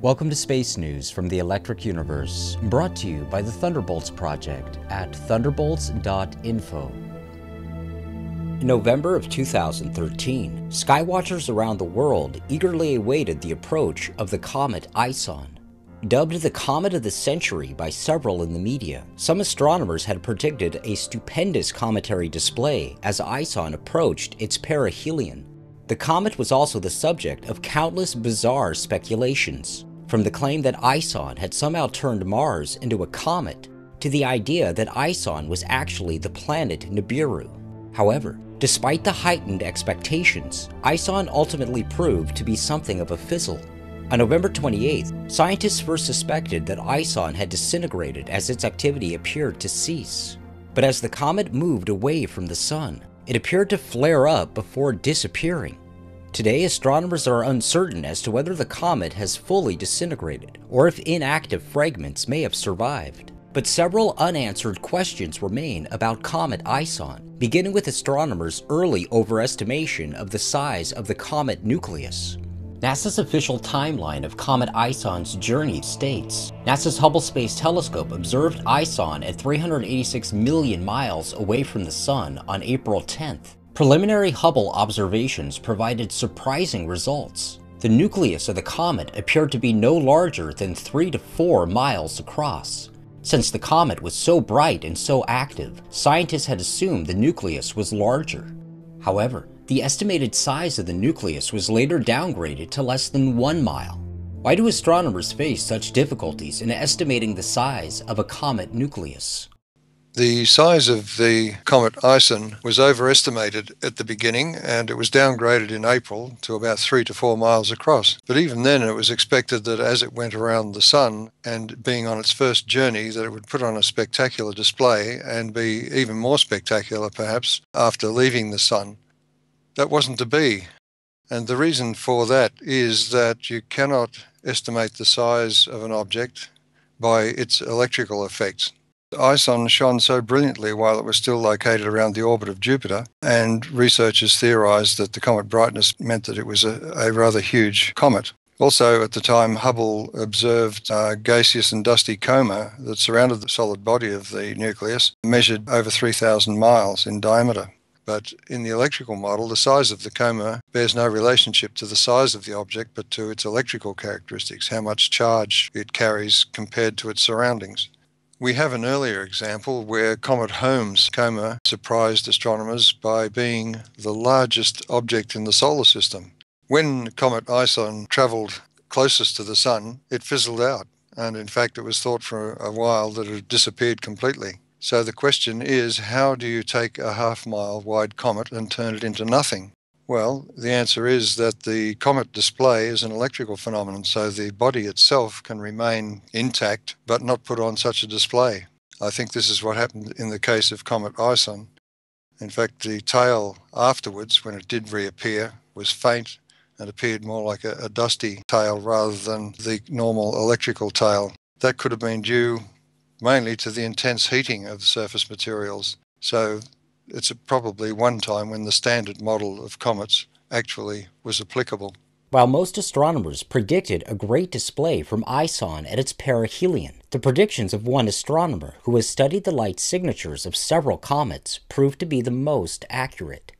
Welcome to Space News from the Electric Universe, brought to you by the Thunderbolts Project at thunderbolts.info. In November of 2013, skywatchers around the world eagerly awaited the approach of the Comet ISON. Dubbed the Comet of the Century by several in the media, some astronomers had predicted a stupendous cometary display as ISON approached its perihelion. The comet was also the subject of countless bizarre speculations, from the claim that ISON had somehow turned Mars into a comet, to the idea that ISON was actually the planet Nibiru. However, despite the heightened expectations, ISON ultimately proved to be something of a fizzle. On November 28th, scientists first suspected that ISON had disintegrated as its activity appeared to cease. But as the comet moved away from the sun, it appeared to flare up before disappearing. Today, astronomers are uncertain as to whether the comet has fully disintegrated, or if inactive fragments may have survived. But several unanswered questions remain about Comet ISON, beginning with astronomers' early overestimation of the size of the comet nucleus. NASA's official timeline of Comet ISON's journey states, NASA's Hubble Space Telescope observed ISON at 386 million miles away from the Sun on April 10th. Preliminary Hubble observations provided surprising results. The nucleus of the comet appeared to be no larger than 3 to 4 miles across. Since the comet was so bright and so active, scientists had assumed the nucleus was larger. However, the estimated size of the nucleus was later downgraded to less than 1 mile. Why do astronomers face such difficulties in estimating the size of a comet nucleus? The size of the Comet ISON was overestimated at the beginning, and it was downgraded in April to about 3 to 4 miles across. But even then it was expected that as it went around the Sun and being on its first journey, that it would put on a spectacular display and be even more spectacular perhaps after leaving the Sun. That wasn't to be. And the reason for that is that you cannot estimate the size of an object by its electrical effects. ISON shone so brilliantly while it was still located around the orbit of Jupiter, and researchers theorized that the comet brightness meant that it was a rather huge comet. Also, at the time, Hubble observed a gaseous and dusty coma that surrounded the solid body of the nucleus, measured over 3,000 miles in diameter. But in the electrical model, the size of the coma bears no relationship to the size of the object, but to its electrical characteristics, how much charge it carries compared to its surroundings. We have an earlier example where Comet Holmes' coma surprised astronomers by being the largest object in the solar system. When Comet ISON travelled closest to the Sun, it fizzled out, and in fact it was thought for a while that it had disappeared completely. So the question is, how do you take a half-mile wide comet and turn it into nothing? Well, the answer is that the comet display is an electrical phenomenon, so the body itself can remain intact but not put on such a display. I think this is what happened in the case of Comet ISON. In fact, the tail afterwards, when it did reappear, was faint and appeared more like a dusty tail rather than the normal electrical tail. That could have been due mainly to the intense heating of the surface materials. So it's probably one time when the standard model of comets actually was applicable. While most astronomers predicted a great display from ISON at its perihelion, the predictions of one astronomer who has studied the light signatures of several comets proved to be the most accurate.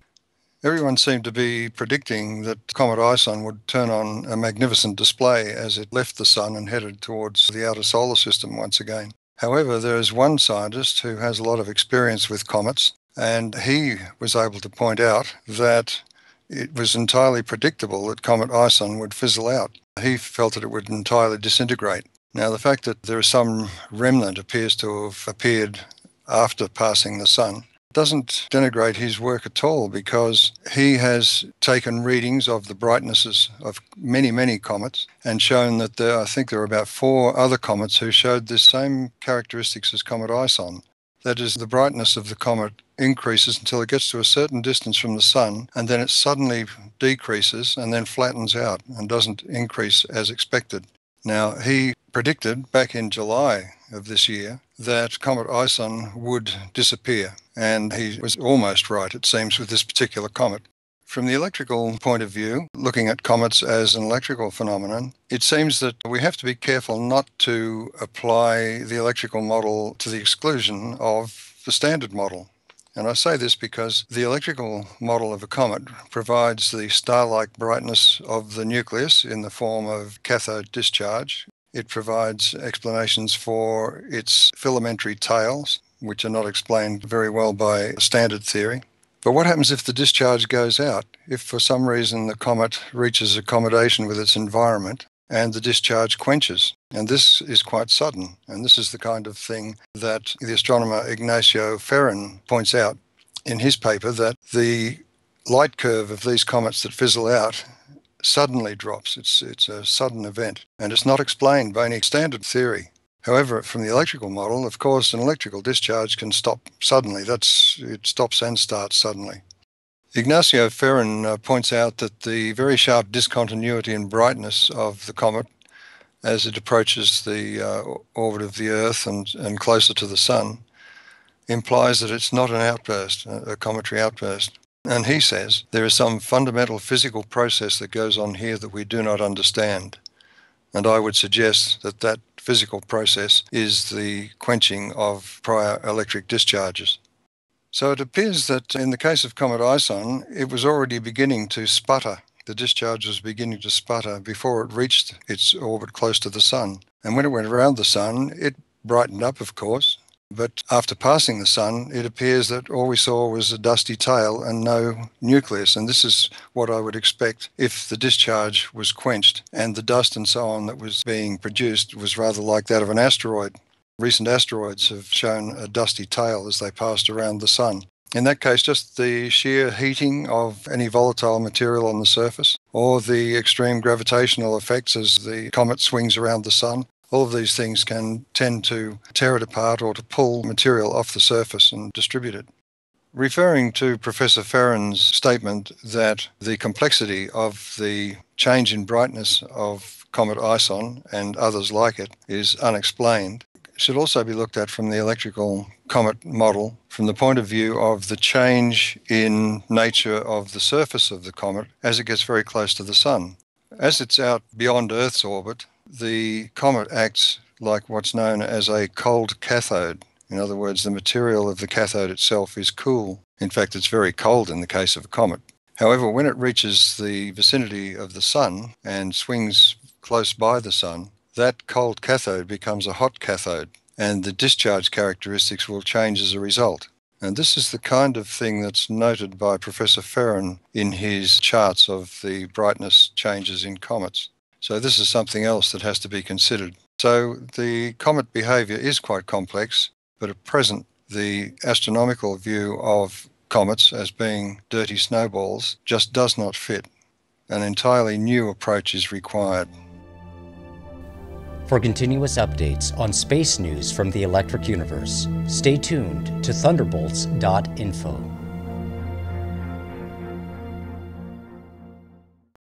Everyone seemed to be predicting that Comet ISON would turn on a magnificent display as it left the Sun and headed towards the outer solar system once again. However, there is one scientist who has a lot of experience with comets, and he was able to point out that it was entirely predictable that Comet ISON would fizzle out. He felt that it would entirely disintegrate. Now, the fact that there is some remnant appears to have appeared after passing the Sun doesn't denigrate his work at all, because he has taken readings of the brightnesses of many, many comets and shown that I think there are about 4 other comets who showed the same characteristics as Comet ISON. That is, the brightness of the comet increases until it gets to a certain distance from the Sun, and then it suddenly decreases and then flattens out and doesn't increase as expected. Now, he predicted back in July of this year that Comet ISON would disappear, and he was almost right, it seems, with this particular comet. From the electrical point of view, looking at comets as an electrical phenomenon, it seems that we have to be careful not to apply the electrical model to the exclusion of the standard model. And I say this because the electrical model of a comet provides the star-like brightness of the nucleus in the form of cathode discharge. It provides explanations for its filamentary tails, which are not explained very well by standard theory. But what happens if the discharge goes out? If for some reason the comet reaches accommodation with its environment and the discharge quenches? And this is quite sudden. And this is the kind of thing that the astronomer Ignacio Ferrin points out in his paper, that the light curve of these comets that fizzle out suddenly drops. It's a sudden event, and it's not explained by any standard theory. However, from the electrical model, of course, an electrical discharge can stop suddenly. It stops and starts suddenly. Ignacio Ferrin points out that the very sharp discontinuity in brightness of the comet as it approaches the orbit of the Earth and closer to the Sun implies that it's not an outburst, a cometary outburst. And he says there is some fundamental physical process that goes on here that we do not understand. And I would suggest that that physical process is the quenching of prior electric discharges. So it appears that in the case of Comet ISON, it was already beginning to sputter. The discharge was beginning to sputter before it reached its orbit close to the Sun. And when it went around the Sun, it brightened up, of course. But after passing the Sun, it appears that all we saw was a dusty tail and no nucleus. And this is what I would expect if the discharge was quenched and the dust and so on that was being produced was rather like that of an asteroid. Recent asteroids have shown a dusty tail as they passed around the Sun. In that case, just the sheer heating of any volatile material on the surface, or the extreme gravitational effects as the comet swings around the Sun, all of these things can tend to tear it apart or to pull material off the surface and distribute it. Referring to Professor Ferrin's statement that the complexity of the change in brightness of Comet ISON and others like it is unexplained, it should also be looked at from the electrical comet model from the point of view of the change in nature of the surface of the comet as it gets very close to the Sun. As it's out beyond Earth's orbit, the comet acts like what's known as a cold cathode. In other words, the material of the cathode itself is cool. In fact, it's very cold in the case of a comet. However, when it reaches the vicinity of the Sun and swings close by the Sun, that cold cathode becomes a hot cathode, and the discharge characteristics will change as a result. And this is the kind of thing that's noted by Professor Ferrin in his charts of the brightness changes in comets. So this is something else that has to be considered. So the comet behavior is quite complex, but at present the astronomical view of comets as being dirty snowballs just does not fit. An entirely new approach is required. For continuous updates on space news from the electric universe, stay tuned to thunderbolts.info.